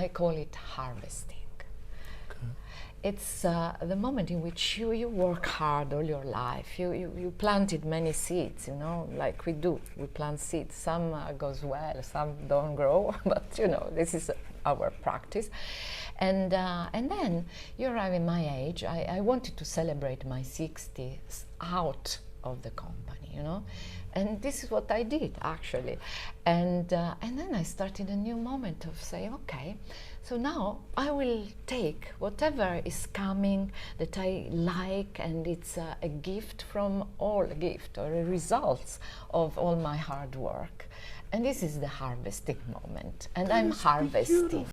I call it harvesting. It's the moment in which you work hard all your life. You planted many seeds, you know, like we do. We plant seeds. Some goes well, some don't grow, but you know, this is our practice. And then you arrive in my age. I wanted to celebrate my 60s out of the company, you know. And this is what I did, actually. And then I started a new moment of saying, okay, so now I will take whatever is coming that I like, and it's a gift from all, a gift or a result of all my hard work. And this is the harvesting moment. And I'm harvesting.